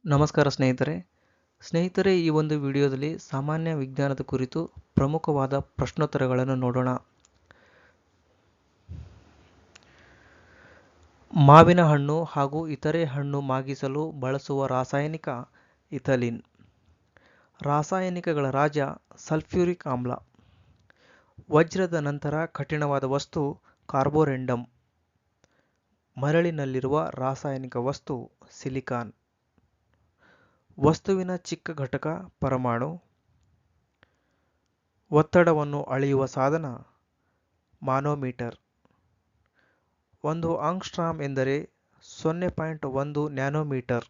ನಮಸ್ಕಾರ ಸ್ನೇಹಿತರೆ ಈ ಒಂದು ವಿಡಿಯೋದಲ್ಲಿ ಸಾಮಾನ್ಯ ವಿಜ್ಞಾನದ ಕುರಿತು ಪ್ರಮುಖವಾದ ಪ್ರಶ್ನೋತ್ತರಗಳನ್ನು ನೋಡೋಣ. ಮಾವಿನ ಹಣ್ಣು ಹಾಗೂ ಇತರೆ ಹಣ್ಣು ಮಾಗಿಸಲು ಬಳಸುವ ರಾಸಾಯನಿಕ ಇಥಿಲೀನ್. ರಾಸಾಯನಿಕಗಳ ರಾಜ ಸಲ್ಫ್ಯೂರಿಕ್ ಆಮ್ಲ. ವಜ್ರದ ನಂತರ ಕಠಿಣವಾದ ವಸ್ತು ಕಾರ್ಬೋರೆಂಡಮ್. ಮರಳಿನಲ್ಲಿರುವ ರಾಸಾಯನಿಕ ವಸ್ತು ಸಿಲಿಕಾನ್. ವಸ್ತುವಿನ ಚಿಕ್ಕ ಘಟಕ ಪರಮಾಣು. ಒತ್ತಡವನ್ನು ಅಳೆಯುವ ಸಾಧನ ಮಾನೋಮೀಟರ್. 1 ಆಂಗ್ಸ್ಟ್ರಾಮ್ ಎಂದರೆ 0.1 ನ್ಯಾನೋಮೀಟರ್.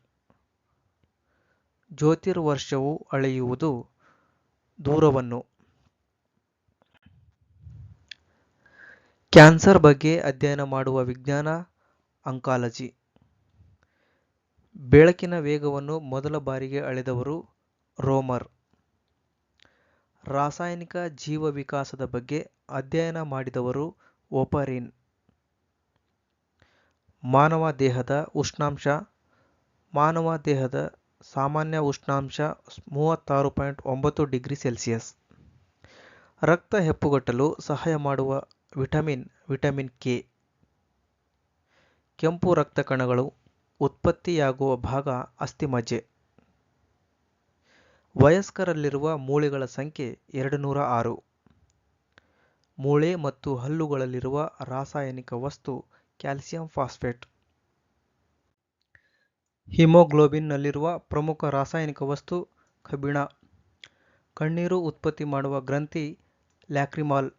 ಜ್ಯೋತಿರ್ವರ್ಷವು ಅಳೆಯುವುದು ದೂರವನ್ನು. ಕ್ಯಾನ್ಸರ್ ಬಗ್ಗೆ ಅಧ್ಯಯನ ಮಾಡುವ ವಿಜ್ಞಾನ ಆಂಕಾಲಜಿ. ಬೆಳಕಿನ ವೇಗವನ್ನು ಮೊದಲ ಬಾರಿಗೆ ಅಳೆದವರು ರೋಮರ್. ರಾಸಾಯನಿಕ ಜೀವವಿಕಾಸದ ಬಗ್ಗೆ ಅಧ್ಯಯನ ಮಾಡಿದವರು ಓಪರಿನ್. ಮಾನವ ದೇಹದ ಉಷ್ಣಾಂಶ. ಮಾನವ ದೇಹದ ಸಾಮಾನ್ಯ ಉಷ್ಣಾಂಶ 36.9 ಡಿಗ್ರಿ ಸೆಲ್ಸಿಯಸ್. ರಕ್ತ ಹೆಪ್ಪುಗಟ್ಟಲು ಸಹಾಯ ಮಾಡುವ ವಿಟಮಿನ್ ಕೆ. ಕೆಂಪು ರಕ್ತ ಕಣಗಳು ಉತ್ಪತ್ತಿಯಾಗುವ ಭಾಗ ಅಸ್ಥಿಮಜ್ಜೆ. ವಯಸ್ಕರಲ್ಲಿರುವ ಮೂಳೆಗಳ ಸಂಖ್ಯೆ 206. ಮೂಳೆ ಮತ್ತು ಹಲ್ಲುಗಳಲ್ಲಿರುವ ರಾಸಾಯನಿಕ ವಸ್ತು ಕ್ಯಾಲ್ಸಿಯಂ ಫಾಸ್ಫೇಟ್. ಹಿಮೋಗ್ಲೋಬಿನ್ನಲ್ಲಿರುವ ಪ್ರಮುಖ ರಾಸಾಯನಿಕ ವಸ್ತು ಕಬ್ಬಿಣ. ಕಣ್ಣೀರು ಉತ್ಪತ್ತಿ ಮಾಡುವ ಗ್ರಂಥಿ ಲ್ಯಾಕ್ರಿಮಾಲ್.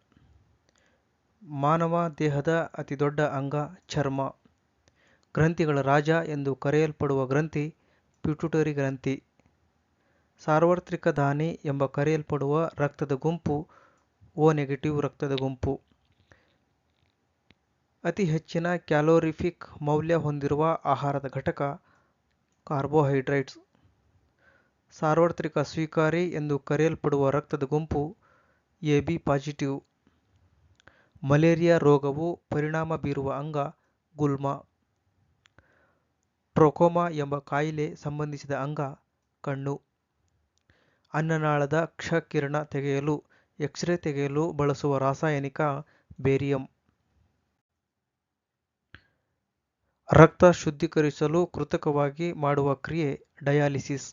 ಮಾನವ ದೇಹದ ಅತಿದೊಡ್ಡ ಅಂಗ ಚರ್ಮ. ಗ್ರಂಥಿಗಳ ರಾಜ ಎಂದು ಕರೆಯಲ್ಪಡುವ ಗ್ರಂಥಿ ಪಿಟ್ಯುಟರಿ ಗ್ರಂಥಿ. ಸಾರ್ವತ್ರಿಕ ದಾನಿ ಎಂಬ ಕರೆಯಲ್ಪಡುವ ರಕ್ತದ ಗುಂಪು ಓ ನೆಗೆಟಿವ್ ರಕ್ತದ ಗುಂಪು. ಅತಿ ಹೆಚ್ಚಿನ ಕ್ಯಾಲೋರಿಫಿಕ್ ಮೌಲ್ಯ ಹೊಂದಿರುವ ಆಹಾರದ ಘಟಕ ಕಾರ್ಬೋಹೈಡ್ರೇಟ್ಸ್. ಸಾರ್ವತ್ರಿಕ ಸ್ವೀಕಾರಿ ಎಂದು ಕರೆಯಲ್ಪಡುವ ರಕ್ತದ ಗುಂಪು ಎಬಿ ಪಾಸಿಟಿವ್. ಮಲೇರಿಯಾ ರೋಗವು ಪರಿಣಾಮ ಬೀರುವ ಅಂಗ ಗುಲ್ಮ. ಟ್ರೊಕೋಮಾ ಎಂಬ ಕಾಯಿಲೆ ಸಂಬಂಧಿಸಿದ ಅಂಗ ಕಣ್ಣು. ಅನ್ನನಾಳದ ಕ್ಷಕಿರಣ ತೆಗೆಯಲು ಎಕ್ಸ್ರೇ ತೆಗೆಯಲು ಬಳಸುವ ರಾಸಾಯನಿಕ ಬೇರಿಯಂ. ರಕ್ತ ಶುದ್ಧೀಕರಿಸಲು ಕೃತಕವಾಗಿ ಮಾಡುವ ಕ್ರಿಯೆ ಡಯಾಲಿಸಿಸ್.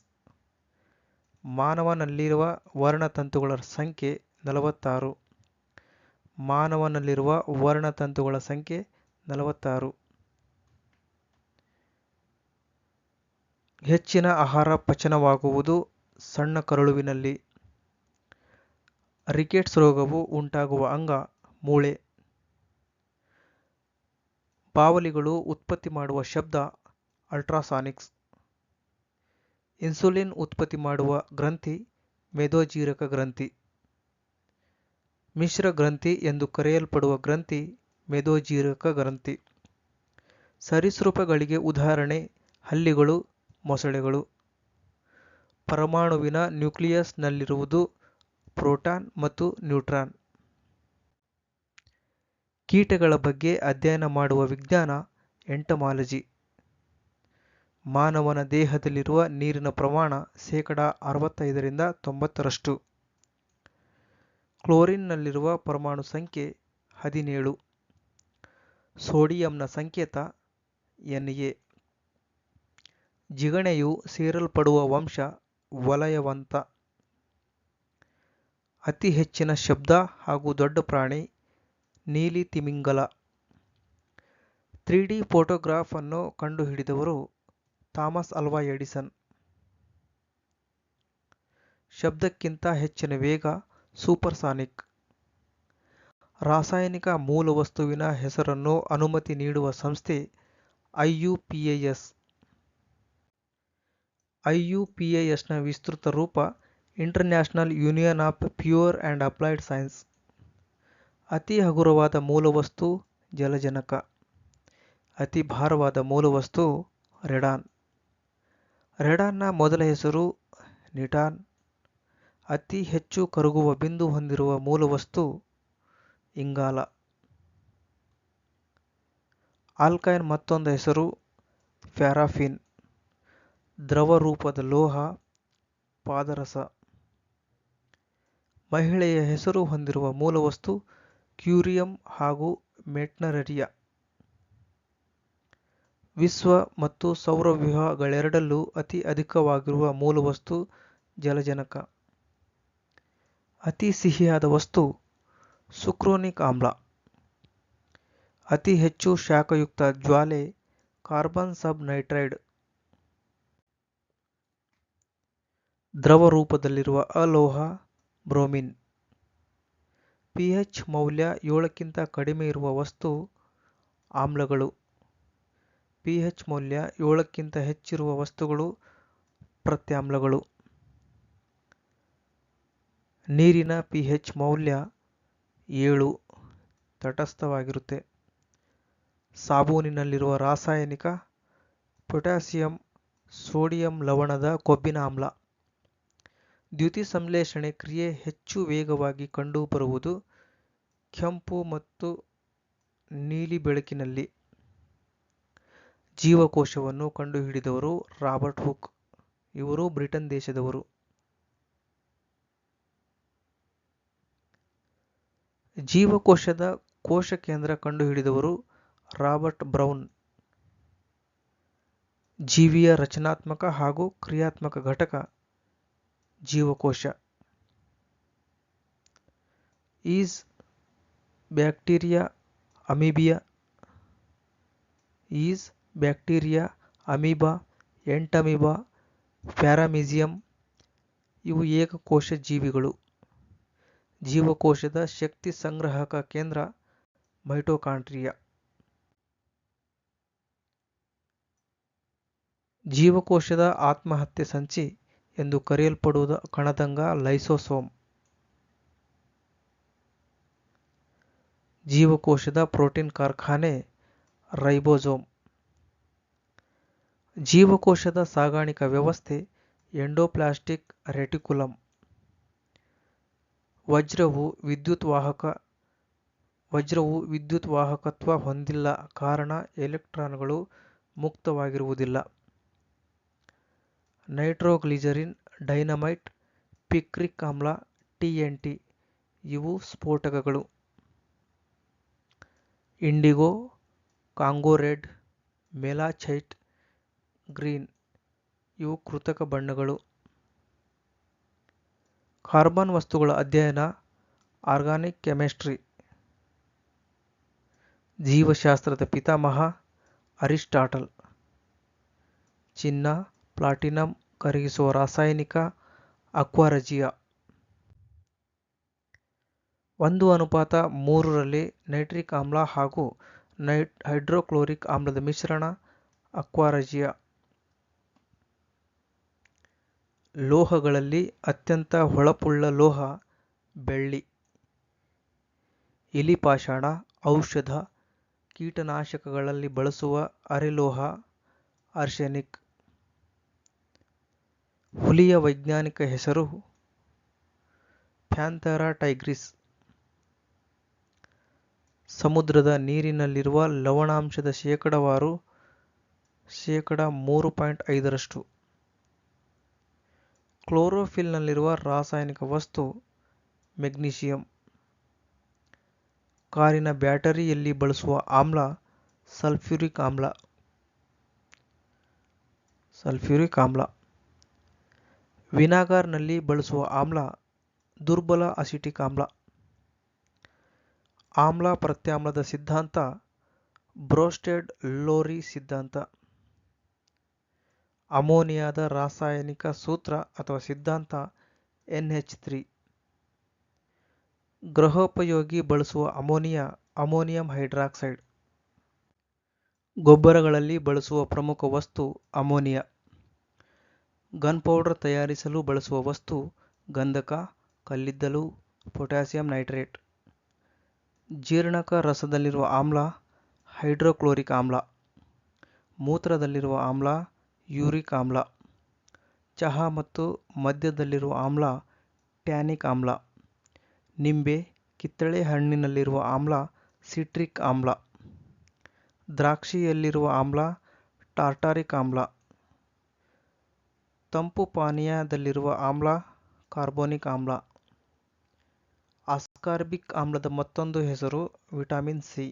ಮಾನವನಲ್ಲಿರುವ ವರ್ಣತಂತುಗಳ ಸಂಖ್ಯೆ 46. ಮಾನವನಲ್ಲಿರುವ ವರ್ಣತಂತುಗಳ ಸಂಖ್ಯೆ 46. ಹೆಚ್ಚಿನ ಆಹಾರ ಪಚನವಾಗುವುದು ಸಣ್ಣ ಕರುಳಿನಲ್ಲಿ. ರಿಕೆಟ್ಸ್ ರೋಗವು ಉಂಟಾಗುವ ಅಂಗ ಮೂಳೆ. ಬಾವಲಿಗಳು ಉತ್ಪತ್ತಿ ಮಾಡುವ ಶಬ್ದ ಅಲ್ಟ್ರಾಸಾನಿಕ್ಸ್. ಇನ್ಸುಲಿನ್ ಉತ್ಪತ್ತಿ ಮಾಡುವ ಗ್ರಂಥಿ ಮೇದೋಜೀರಕ ಗ್ರಂಥಿ. ಮಿಶ್ರ ಗ್ರಂಥಿ ಎಂದು ಕರೆಯಲ್ಪಡುವ ಗ್ರಂಥಿ ಮೇದೋಜೀರಕ ಗ್ರಂಥಿ. ಸರೀಸೃಪಗಳಿಗೆ ಉದಾಹರಣೆ ಹಲ್ಲಿಗಳು, ಮೊಸಳೆಗಳು. ಪರಮಾಣುವಿನ ನ್ಯೂಕ್ಲಿಯಸ್ನಲ್ಲಿರುವುದು ಪ್ರೋಟಾನ್ ಮತ್ತು ನ್ಯೂಟ್ರಾನ್. ಕೀಟಗಳ ಬಗ್ಗೆ ಅಧ್ಯಯನ ಮಾಡುವ ವಿಜ್ಞಾನ ಎಂಟಮಾಲಜಿ. ಮಾನವನ ದೇಹದಲ್ಲಿರುವ ನೀರಿನ ಪ್ರಮಾಣ 65% 90%. ಕ್ಲೋರಿನ್ನಲ್ಲಿರುವ ಪರಮಾಣು ಸಂಖ್ಯೆ 17. ಸೋಡಿಯಂನ ಸಂಕೇತ Na. ಜಿಗಣೆಯು ಸೇರಲ್ಪಡುವ ವಂಶ ವಲಯವಂತ. ಅತಿ ಹೆಚ್ಚಿನ ಶಬ್ದ ಹಾಗೂ ದೊಡ್ಡ ಪ್ರಾಣಿ ನೀಲಿ ತಿಮಿಂಗಲ. 3D ಫೋಟೋಗ್ರಾಫ್ ಅನ್ನು ಕಂಡುಹಿಡಿದವರು ಥಾಮಸ್ ಆಲ್ವಾ ಎಡಿಸನ್. ಶಬ್ದಕ್ಕಿಂತ ಹೆಚ್ಚಿನ ವೇಗ ಸೂಪರ್ಸಾನಿಕ್. ರಾಸಾಯನಿಕ ಮೂಲವಸ್ತುವಿನ ಹೆಸರನ್ನು ಅನುಮತಿ ನೀಡುವ ಸಂಸ್ಥೆ IUPAC. IUPACನ ವಿಸ್ತೃತ ರೂಪ international union of pure and applied science. ಅತಿ ಹಗುರವಾದ ಮೂಲವಸ್ತು ಜಲಜನಕ. ಅತಿ ಭಾರವಾದ ಮೂಲವಸ್ತು ರೆಡಾನ್. ರೆಡಾನ್ನ ಮೊದಲ ಹೆಸರು ನಿಟಾನ್. ಅತಿ ಹೆಚ್ಚು ಕರಗುವ ಬಿಂದು ಹೊಂದಿರುವ ಮೂಲವಸ್ತು ಇಂಗಾಲ. ಆಲ್ಕೈನ್ ಮತ್ತೊಂದು ಹೆಸರು ಪ್ಯಾರಾಫಿನ್. ದ್ರವ ರೂಪದ ಲೋಹ ಪಾದರಸ. ಮಹಿಳೆಯ ಹೆಸರು ಹೊಂದಿರುವ ಮೂಲವಸ್ತು ಕ್ಯೂರಿಯಂ ಹಾಗೂ ಮೆಟ್ನರರಿಯ. ವಿಶ್ವ ಮತ್ತು ಸೌರವ್ಯೂಹಗಳೆರಡರಲ್ಲೂ ಅತಿ ಅಧಿಕವಾಗಿರುವ ಮೂಲವಸ್ತು ಜಲಜನಕ. ಅತಿ ಸಿಹಿಯಾದ ವಸ್ತು ಸುಕ್ರೋನಿಕ್ ಆಮ್ಲ. ಅತಿ ಹೆಚ್ಚು ಶಾಖಯುಕ್ತ ಜ್ವಾಲೆ ಕಾರ್ಬನ್ ಸಬ್ ನೈಟ್ರೈಡ್. ದ್ರವ ರೂಪದಲ್ಲಿರುವ ಅಲೋಹ ಬ್ರೋಮಿನ್. pH ಮೌಲ್ಯ 7ಕ್ಕಿಂತ ಕಡಿಮೆ ಇರುವ ವಸ್ತು ಆಮ್ಲಗಳು. pH ಮೌಲ್ಯ 7ಕ್ಕಿಂತ ಹೆಚ್ಚಿರುವ ವಸ್ತುಗಳು ಪ್ರತ್ಯಾಮ್ಲಗಳು. ನೀರಿನ pH ಮೌಲ್ಯ 7 ತಟಸ್ಥವಾಗಿರುತ್ತೆ. ಸಾಬೂನಿನಲ್ಲಿರುವ ರಾಸಾಯನಿಕ ಪೊಟ್ಯಾಸಿಯಂ ಸೋಡಿಯಂ ಲವಣದ ಕೊಬ್ಬಿನ ಆಮ್ಲ. ದ್ಯುತಿ ಸಂಶ್ಲೇಷಣೆ ಕ್ರಿಯೆ ಹೆಚ್ಚು ವೇಗವಾಗಿ ಕಂಡುಬರುವುದು ಕೆಂಪು ಮತ್ತು ನೀಲಿ ಬೆಳಕಿನಲ್ಲಿ. ಜೀವಕೋಶವನ್ನು ಕಂಡುಹಿಡಿದವರು ರಾಬರ್ಟ್ ಹುಕ್. ಇವರು ಬ್ರಿಟನ್ ದೇಶದವರು. ಜೀವಕೋಶದ ಕೋಶ ಕೇಂದ್ರ ಕಂಡುಹಿಡಿದವರು ರಾಬರ್ಟ್ ಬ್ರೌನ್. ಜೀವಿಯ ರಚನಾತ್ಮಕ ಹಾಗೂ ಕ್ರಿಯಾತ್ಮಕ ಘಟಕ ಜೀವಕೋಶ. ಈಸ್ ಬ್ಯಾಕ್ಟೀರಿಯಾ ಅಮೀಬಿಯಾ. ಈಸ್ ಬ್ಯಾಕ್ಟೀರಿಯಾ ಅಮೀಬಾ ಎಂಟಮೀಬಾ ಪ್ಯಾರಾಮೀಸಿಯಂ ಇವು ಏಕಕೋಶ ಜೀವಿಗಳು. ಜೀವಕೋಶದ ಶಕ್ತಿ ಸಂಗ್ರಾಹಕ ಕೇಂದ್ರ ಮೈಟೊಕಾಂಡ್ರಿಯಾ. ಜೀವಕೋಶದ ಆತ್ಮಹತ್ಯೆ ಸಂಚಿ ಎಂದು ಕರೆಯಲ್ಪಡುವ ಕಣದಂಗ ಲೈಸೋಸೋಮ್. ಜೀವಕೋಶದ ಪ್ರೋಟೀನ್ ಕಾರ್ಖಾನೆ ರೈಬೋಸೋಮ್. ಜೀವಕೋಶದ ಸಾಗಾಣಿಕಾ ವ್ಯವಸ್ಥೆ ಎಂಡೋಪ್ಲಾಸ್ಟಿಕ್ ರೆಟಿಕ್ಯುಲಮ್. ವಜ್ರವು ವಿದ್ಯುತ್ ವಾಹಕತ್ವ ಹೊಂದಿಲ್ಲ ಕಾರಣ ಎಲೆಕ್ಟ್ರಾನ್ಗಳು ಮುಕ್ತವಾಗಿರುವುದಿಲ್ಲ. ನೈಟ್ರೋಗ್ಲಿಸರಿನ್ ಡೈನಮೈಟ್ ಪಿಕ್ರಿಕ್ ಆಮ್ಲ TNT ಇವು ಸ್ಫೋಟಕಗಳು. ಇಂಡಿಗೋ ಕಾಂಗೋ ರೆಡ್ ಮೆಲಾಚೈಟ್ ಗ್ರೀನ್ ಇವು ಕೃತಕ ಬಣ್ಣಗಳು. ಕಾರ್ಬನ್ ವಸ್ತುಗಳ ಅಧ್ಯಯನ ಆರ್ಗಾನಿಕ್ ಕೆಮಿಸ್ಟ್ರಿ. ಜೀವಶಾಸ್ತ್ರದ ಪಿತಾಮಹ ಅರಿಸ್ಟಾಟಲ್. ಚಿನ್ನ ಪ್ಲಾಟಿನಂ ಕರಗಿಸುವ ರಾಸಾಯನಿಕ ಅಕ್ವಾರಜಿಯಾ. 1:3 ನೈಟ್ರಿಕ್ ಆಮ್ಲ ಹಾಗೂ ಹೈಡ್ರೋಕ್ಲೋರಿಕ್ ಆಮ್ಲದ ಮಿಶ್ರಣ ಅಕ್ವಾರಜಿಯಾ. ಲೋಹಗಳಲ್ಲಿ ಅತ್ಯಂತ ಹೊಳಪುಳ್ಳ ಲೋಹ ಬೆಳ್ಳಿ. ಇಲಿಪಾಷಾಣ ಔಷಧ ಕೀಟನಾಶಕಗಳಲ್ಲಿ ಬಳಸುವ ಅರೆಲೋಹ ಆರ್ಸೆನಿಕ್. ಹುಲಿಯ ವೈಜ್ಞಾನಿಕ ಹೆಸರು ಪ್ಯಾಂಥೇರಾ ಟೈಗ್ರಿಸ್. ಸಮುದ್ರದ ನೀರಿನಲ್ಲಿರುವ ಲವಣಾಂಶದ ಶೇಕಡಾವಾರು 3.5%. ಕ್ಲೋರೋಫಿಲ್ನಲ್ಲಿರುವ ರಾಸಾಯನಿಕ ವಸ್ತು ಮೆಗ್ನೀಸಿಯಂ. ಕಾರಿನ ಬ್ಯಾಟರಿಯಲ್ಲಿ ಬಳಸುವ ಆಮ್ಲ ಸಲ್ಫ್ಯೂರಿಕ್ ಆಮ್ಲ. ವಿನೆಗಾರ್ನಲ್ಲಿ ಬಳಸುವ ಆಮ್ಲ ದುರ್ಬಲ ಅಸಿಟಿಕ್ ಆಮ್ಲ. ಆಮ್ಲ ಪ್ರತ್ಯಾಮ್ಲದ ಸಿದ್ಧಾಂತ ಬ್ರೋಸ್ಟೆಡ್-ಲೋರಿ ಸಿದ್ಧಾಂತ. ಅಮೋನಿಯಾದ ರಾಸಾಯನಿಕ ಸೂತ್ರ ಅಥವಾ ಸಿದ್ಧಾಂತ NH3. ಗೃಹೋಪಯೋಗಿ ಬಳಸುವ ಅಮೋನಿಯಂ ಹೈಡ್ರಾಕ್ಸೈಡ್. ಗೊಬ್ಬರಗಳಲ್ಲಿ ಬಳಸುವ ಪ್ರಮುಖ ವಸ್ತು ಅಮೋನಿಯಾ. ಗನ್ಪೌಡರ್ ತಯಾರಿಸಲು ಬಳಸುವ ವಸ್ತು ಗಂಧಕ, ಕಲ್ಲಿದ್ದಲು, ಪೊಟ್ಯಾಸಿಯಂ ನೈಟ್ರೇಟ್. ಜೀರ್ಣಕ ರಸದಲ್ಲಿರುವ ಆಮ್ಲ ಹೈಡ್ರೋಕ್ಲೋರಿಕ್ ಆಮ್ಲ. ಮೂತ್ರದಲ್ಲಿರುವ ಆಮ್ಲ ಯೂರಿಕ್ ಆಮ್ಲ. ಚಹಾ ಮತ್ತು ಮದ್ಯದಲ್ಲಿರುವ ಆಮ್ಲ ಟ್ಯಾನಿಕ್ ಆಮ್ಲ. ನಿಂಬೆ, ಕಿತ್ತಳೆ ಹಣ್ಣಿನಲ್ಲಿರುವ ಆಮ್ಲ ಸಿಟ್ರಿಕ್ ಆಮ್ಲ. ದ್ರಾಕ್ಷಿಯಲ್ಲಿರುವ ಆಮ್ಲ ಟಾರ್ಟಾರಿಕ್ ಆಮ್ಲ. ತಂಪು ಪಾನೀಯದಲ್ಲಿರುವ ಆಮ್ಲ ಕಾರ್ಬೋನಿಕ್ ಆಮ್ಲ. ಅಸ್ಕಾರ್ಬಿಕ್ ಆಮ್ಲದ ಮತ್ತೊಂದು ಹೆಸರು vitamin C.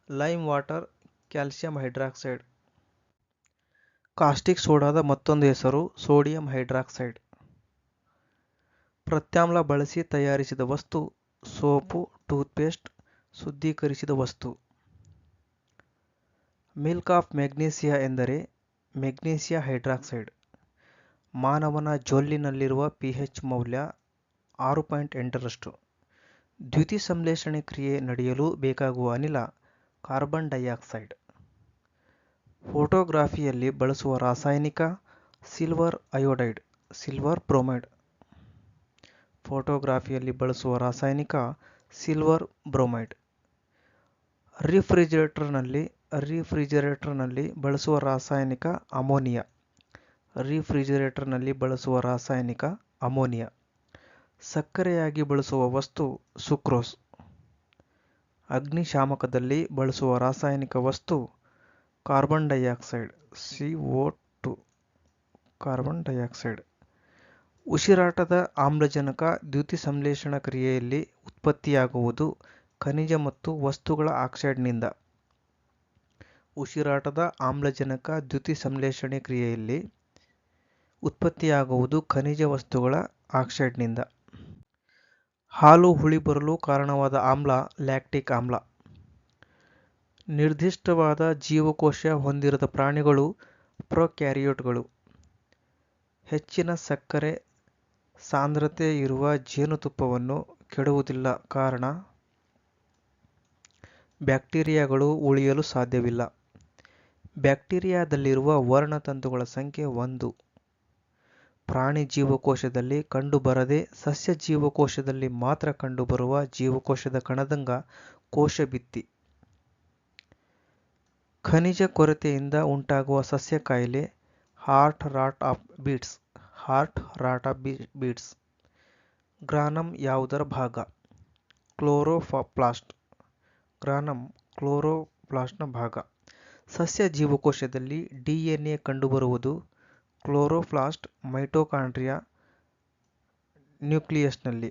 Lime water calcium hydroxide. Caustic ಸೋಡಾದ ಮತ್ತೊಂದು ಹೆಸರು ಸೋಡಿಯಂ ಹೈಡ್ರಾಕ್ಸೈಡ್. ಪ್ರತ್ಯಾಮ್ಲ ಬಳಸಿ ತಯಾರಿಸಿದ ವಸ್ತು ಸೋಪು, ಟೂತ್ಪೇಸ್ಟ್, ಶುದ್ಧೀಕರಿಸಿದ ವಸ್ತು. ಮಿಲ್ಕ್ ಆಫ್ ಮೆಗ್ನೀಸಿಯಾ ಎಂದರೆ ಮೆಗ್ನೀಸಿಯಾ ಹೈಡ್ರಾಕ್ಸೈಡ್. ಮಾನವನ ಜೊಲ್ಲಿನಲ್ಲಿರುವ ಪಿಹೆಚ್ ಮೌಲ್ಯ 6.8ರಷ್ಟು. ದ್ಯುತಿಸಂಶ್ಲೇಷಣೆ ಕ್ರಿಯೆ ನಡೆಯಲು ಬೇಕಾಗುವ ಅನಿಲ ಕಾರ್ಬನ್ ಡೈಆಕ್ಸೈಡ್. ಫೋಟೋಗ್ರಫಿಯಲ್ಲಿ ಬಳಸುವ ರಾಸಾಯನಿಕ ಸಿಲ್ವರ್ ಅಯೋಡೈಡ್, ಸಿಲ್ವರ್ ಬ್ರೋಮೈಡ್. ಫೋಟೋಗ್ರಫಿಯಲ್ಲಿ ಬಳಸುವ ರಾಸಾಯನಿಕ ಸಿಲ್ವರ್ ಬ್ರೋಮೈಡ್. ರಿಫ್ರಿಜಿರೇಟರ್ನಲ್ಲಿ ಬಳಸುವ ರಾಸಾಯನಿಕ ಅಮೋನಿಯಾ. ರಿಫ್ರಿಜಿರೇಟರ್ನಲ್ಲಿ ಬಳಸುವ ರಾಸಾಯನಿಕ ಅಮೋನಿಯಾ. ಸಕ್ಕರೆಯಾಗಿ ಬಳಸುವ ವಸ್ತು ಸುಕ್ರೋಸ್. ಅಗ್ನಿಶಾಮಕದಲ್ಲಿ ಬಳಸುವ ರಾಸಾಯನಿಕ ವಸ್ತು carbon dioxide, CO2. Carbon dioxide. ಉಸಿರಾಟದ ಆಮ್ಲಜನಕ ದ್ಯುತಿಸಂಶ್ಲೇಷಣಾ ಕ್ರಿಯೆಯಲ್ಲಿ ಉತ್ಪತ್ತಿಯಾಗುವುದು ಖನಿಜ ಮತ್ತು ವಸ್ತುಗಳ ಆಕ್ಸೈಡ್ನಿಂದ. ಉಸಿರಾಟದ ಆಮ್ಲಜನಕ ದ್ಯುತಿಸಂಶ್ಲೇಷಣೆ ಕ್ರಿಯೆಯಲ್ಲಿ ಉತ್ಪತ್ತಿಯಾಗುವುದು ಖನಿಜ ವಸ್ತುಗಳ ಆಕ್ಸೈಡ್ನಿಂದ. ಹಾಲು ಹುಳಿ ಬರಲು ಕಾರಣವಾದ ಆಮ್ಲ ಲ್ಯಾಕ್ಟಿಕ್ ಆಮ್ಲ. ನಿರ್ದಿಷ್ಟವಾದ ಜೀವಕೋಶ ಹೊಂದಿರದ ಪ್ರಾಣಿಗಳು ಪ್ರೊಕ್ಯಾರಿಯೋಟ್ಗಳು. ಹೆಚ್ಚಿನ ಸಕ್ಕರೆ ಸಾಂದ್ರತೆ ಇರುವ ಜೇನುತುಪ್ಪವನ್ನು ಕೆಡವುವುದಿಲ್ಲ ಕಾರಣ ಬ್ಯಾಕ್ಟೀರಿಯಾಗಳು ಉಳಿಯಲು ಸಾಧ್ಯವಿಲ್ಲ. ಬ್ಯಾಕ್ಟೀರಿಯಾದಲ್ಲಿರುವ ವರ್ಣತಂತುಗಳ ಸಂಖ್ಯೆ 1. ಪ್ರಾಣಿ ಜೀವಕೋಶದಲ್ಲಿ ಕಂಡುಬರದೆ ಸಸ್ಯ ಜೀವಕೋಶದಲ್ಲಿ ಮಾತ್ರ ಕಂಡುಬರುವ ಜೀವಕೋಶದ ಕಣದಂಗ ಕೋಶಭಿತ್ತಿ. ಖನಿಜ ಕೊರತೆಯಿಂದ ಉಂಟಾಗುವ ಸಸ್ಯ ಕಾಯಿಲೆ heart rot of beets. Granum ಯಾವುದರ ಭಾಗ? ಕ್ಲೋರೋಪ್ಲಾಸ್ಟ್. ಗ್ರಾನಮ್ ಕ್ಲೋರೋಪ್ಲಾಸ್ಟ್ನ ಭಾಗ. ಸಸ್ಯ ಜೀವಕೋಶದಲ್ಲಿ DNA ಕಂಡುಬರುವುದು ಕ್ಲೋರೋಪ್ಲಾಸ್ಟ್ ಮೈಟೊಕಾಂಡ್ರಿಯಾ ನ್ಯೂಕ್ಲಿಯಸ್ನಲ್ಲಿ.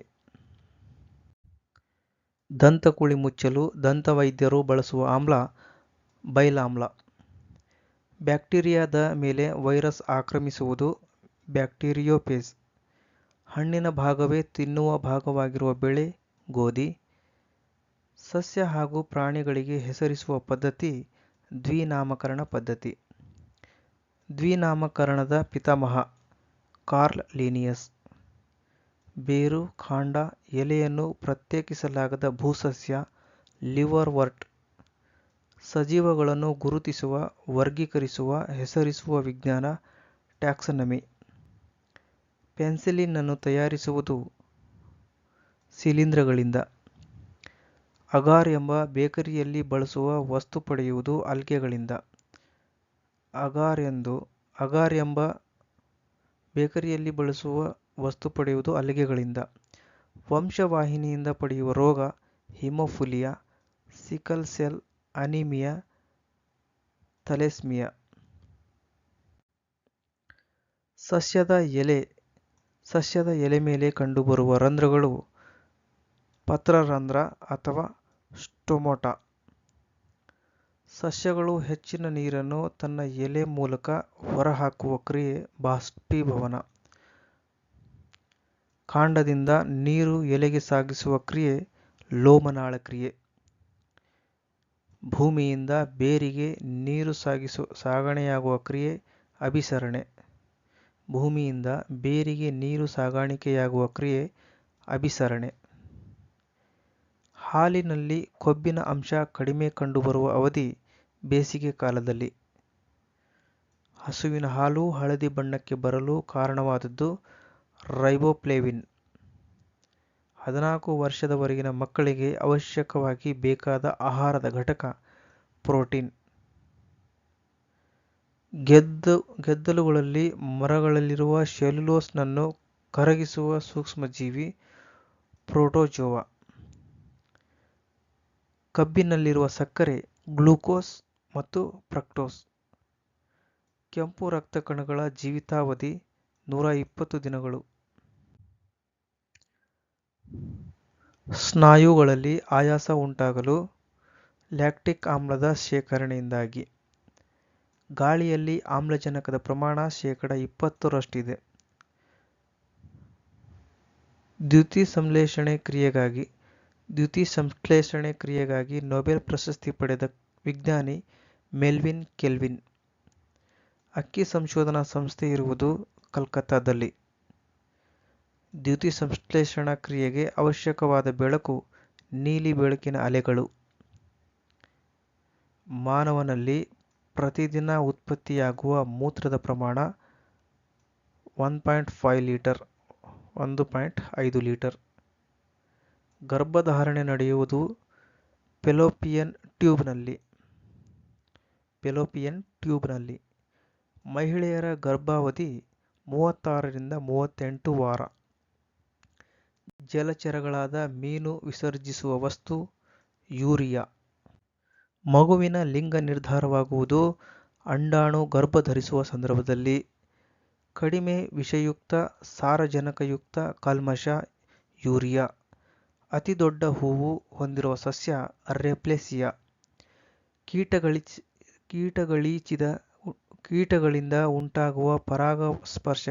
ದಂತಕುಳಿ ಮುಚ್ಚಲು ದಂತವೈದ್ಯರು ಬಳಸುವ ಆಮ್ಲ ಬೈಲಾಮ್ಲ. ಬ್ಯಾಕ್ಟೀರಿಯಾದ ಮೇಲೆ ವೈರಸ್ ಆಕ್ರಮಿಸುವುದು ಬ್ಯಾಕ್ಟೀರಿಯೋಫೇಜ್. ಹಣ್ಣಿನ ಭಾಗವೇ ತಿನ್ನುವ ಭಾಗವಾಗಿರುವ ಬೆಳೆ ಗೋಧಿ. ಸಸ್ಯ ಹಾಗೂ ಪ್ರಾಣಿಗಳಿಗೆ ಹೆಸರಿಸುವ ಪದ್ಧತಿ ದ್ವಿನಾಮಕರಣ ಪದ್ಧತಿ. ದ್ವಿನಾಮಕರಣದ ಪಿತಾಮಹ ಕಾರ್ಲ್ ಲಿನಿಯಸ್. ಬೇರು, ಕಾಂಡ, ಎಲೆಯನ್ನು ಪ್ರತ್ಯೇಕಿಸಲಾಗದ ಭೂಸಸ್ಯ ಲಿವರ್ವರ್ಟ್. ಸಜೀವಗಳನ್ನು ಗುರುತಿಸುವ, ವರ್ಗೀಕರಿಸುವ, ಹೆಸರಿಸುವ ವಿಜ್ಞಾನ ಟ್ಯಾಕ್ಸನಮಿ. ಪೆನ್ಸಿಲಿನ್ ಅನ್ನು ತಯಾರಿಸುವುದು ಶಿಲೀಂಧ್ರಗಳಿಂದ. ಅಗಾರ್ ಎಂಬ ಬೇಕರಿಯಲ್ಲಿ ಬಳಸುವ ವಸ್ತು ಪಡೆಯುವುದು ಆಲ್ಗೆಗಳಿಂದ. ಅಗಾರ್ ಎಂಬ ಬೇಕರಿಯಲ್ಲಿ ಬಳಸುವ ವಸ್ತು ಪಡೆಯುವುದು ಆಲ್ಗೆಗಳಿಂದ. ವಂಶವಾಹಿನಿಯಿಂದ ಪಡೆಯುವ ರೋಗ ಹಿಮೋಫಿಲಿಯಾ, ಸಿಕಲ್ ಸೆಲ್ ಅನಿಮಿಯಾ, ಥಲೆಸ್ಮಿಯಾ. ಸಸ್ಯದ ಎಲೆ ಮೇಲೆ ಕಂಡುಬರುವ ರಂಧ್ರಗಳು ಪತ್ರರಂಧ್ರ ಅಥವಾ ಸ್ಟೊಮೊಟಾ. ಸಸ್ಯಗಳು ಹೆಚ್ಚಿನ ನೀರನ್ನು ತನ್ನ ಎಲೆ ಮೂಲಕ ಹೊರಹಾಕುವ ಕ್ರಿಯೆ ಬಾಷ್ಪೀಭವನ. ಕಾಂಡದಿಂದ ನೀರು ಎಲೆಗೆ ಸಾಗಿಸುವ ಕ್ರಿಯೆ ಲೋಮನಾಳ ಕ್ರಿಯೆ. ಭೂಮಿಯಿಂದ ಬೇರಿಗೆ ನೀರು ಸಾಗಣೆಯಾಗುವ ಕ್ರಿಯೆ ಅಭಿಸರಣೆ. ಭೂಮಿಯಿಂದ ಬೇರಿಗೆ ನೀರು ಸಾಗಾಣಿಕೆಯಾಗುವ ಕ್ರಿಯೆ ಅಭಿಸರಣೆ. ಹಾಲಿನಲ್ಲಿ ಕೊಬ್ಬಿನ ಅಂಶ ಕಡಿಮೆ ಕಂಡುಬರುವ ಅವಧಿ ಬೇಸಿಗೆ ಕಾಲದಲ್ಲಿ. ಹಸುವಿನ ಹಾಲು ಹಳದಿ ಬಣ್ಣಕ್ಕೆ ಬರಲು ಕಾರಣವಾದದ್ದು ರೈಬೋಫ್ಲೇವಿನ್. 14 ವರ್ಷದವರೆಗಿನ ಮಕ್ಕಳಿಗೆ ಅವಶ್ಯಕವಾಗಿ ಬೇಕಾದ ಆಹಾರದ ಘಟಕ ಪ್ರೋಟೀನ್. ಗೆದ್ದಲುಗಳಲ್ಲಿ ಮರಗಳಲ್ಲಿರುವ ಸೆಲ್ಯುಲೋಸ್ನನ್ನು ಕರಗಿಸುವ ಸೂಕ್ಷ್ಮಜೀವಿ ಪ್ರೋಟೋಜೋವಾ. ಕಬ್ಬಿನಲ್ಲಿರುವ ಸಕ್ಕರೆ ಗ್ಲೂಕೋಸ್ ಮತ್ತು ಫ್ರಕ್ಟೋಸ್. ಕೆಂಪು ರಕ್ತ ಕಣಗಳ ಜೀವಿತಾವಧಿ 120 ದಿನಗಳು. ಸ್ನಾಯುಗಳಲ್ಲಿ ಆಯಾಸ ಉಂಟಾಗಲು ಲ್ಯಾಕ್ಟಿಕ್ ಆಮ್ಲದ ಶೇಖರಣೆಯಿಂದಾಗಿ. ಗಾಳಿಯಲ್ಲಿ ಆಮ್ಲಜನಕದ ಪ್ರಮಾಣ 20% ದ್ಯುತಿಸಂಶ್ಲೇಷಣೆ ಕ್ರಿಯೆಗಾಗಿ ನೊಬೆಲ್ ಪ್ರಶಸ್ತಿ ಪಡೆದ ವಿಜ್ಞಾನಿ ಮೆಲ್ವಿನ್ ಕೆಲ್ವಿನ್. ಅಕ್ಕಿ ಸಂಶೋಧನಾ ಸಂಸ್ಥೆ ಇರುವುದು ಕಲ್ಕತ್ತಾದಲ್ಲಿ. ದ್ಯುತಿಸಂಶ್ಲೇಷಣಾ ಕ್ರಿಯೆಗೆ ಅವಶ್ಯಕವಾದ ಬೆಳಕು ನೀಲಿ ಬೆಳಕಿನ ಅಲೆಗಳು. ಮಾನವನಲ್ಲಿ ಪ್ರತಿದಿನ ಉತ್ಪತ್ತಿಯಾಗುವ ಮೂತ್ರದ ಪ್ರಮಾಣ 1.5 ಲೀಟರ್. ಗರ್ಭಧಾರಣೆ ನಡೆಯುವುದು ಫೆಲೋಪಿಯನ್ ಟ್ಯೂಬ್ನಲ್ಲಿ. ಮಹಿಳೆಯರ ಗರ್ಭಾವಧಿ 36 ರಿಂದ 38 ವಾರ. ಜಲಚರಗಳಾದ ಮೀನು ವಿಸರ್ಜಿಸುವ ವಸ್ತು ಯೂರಿಯಾ. ಮಗುವಿನ ಲಿಂಗ ನಿರ್ಧಾರವಾಗುವುದು ಅಂಡಾಣು ಗರ್ಭಧರಿಸುವ ಸಂದರ್ಭದಲ್ಲಿ. ಕಡಿಮೆ ವಿಷಯುಕ್ತ ಸಾರಜನಕಯುಕ್ತ ಕಲ್ಮಶ ಯೂರಿಯಾ. ಅತಿ ದೊಡ್ಡ ಹೂವು ಹೊಂದಿರುವ ಸಸ್ಯ ರೇಪ್ಲೇಸಿಯಾ. ಕೀಟಗಳಿಂದ ಉಂಟಾಗುವ ಪರಾಗಸ್ಪರ್ಶ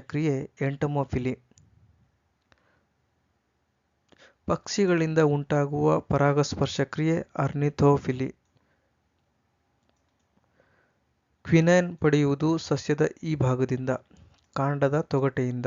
ಕ್ರಿಯೆ ಎಂಟಮೋಫಿಲಿ. ಪಕ್ಷಿಗಳಿಂದ ಉಂಟಾಗುವ ಪರಾಗಸ್ಪರ್ಶ ಕ್ರಿಯೆ ಆರ್ನಿಥೋಫಿಲಿ. ಕ್ವಿನೈನ್ ಪಡೆಯುವುದು ಸಸ್ಯದ ಈ ಭಾಗದಿಂದ, ಕಾಂಡದ ತೊಗಟೆಯಿಂದ.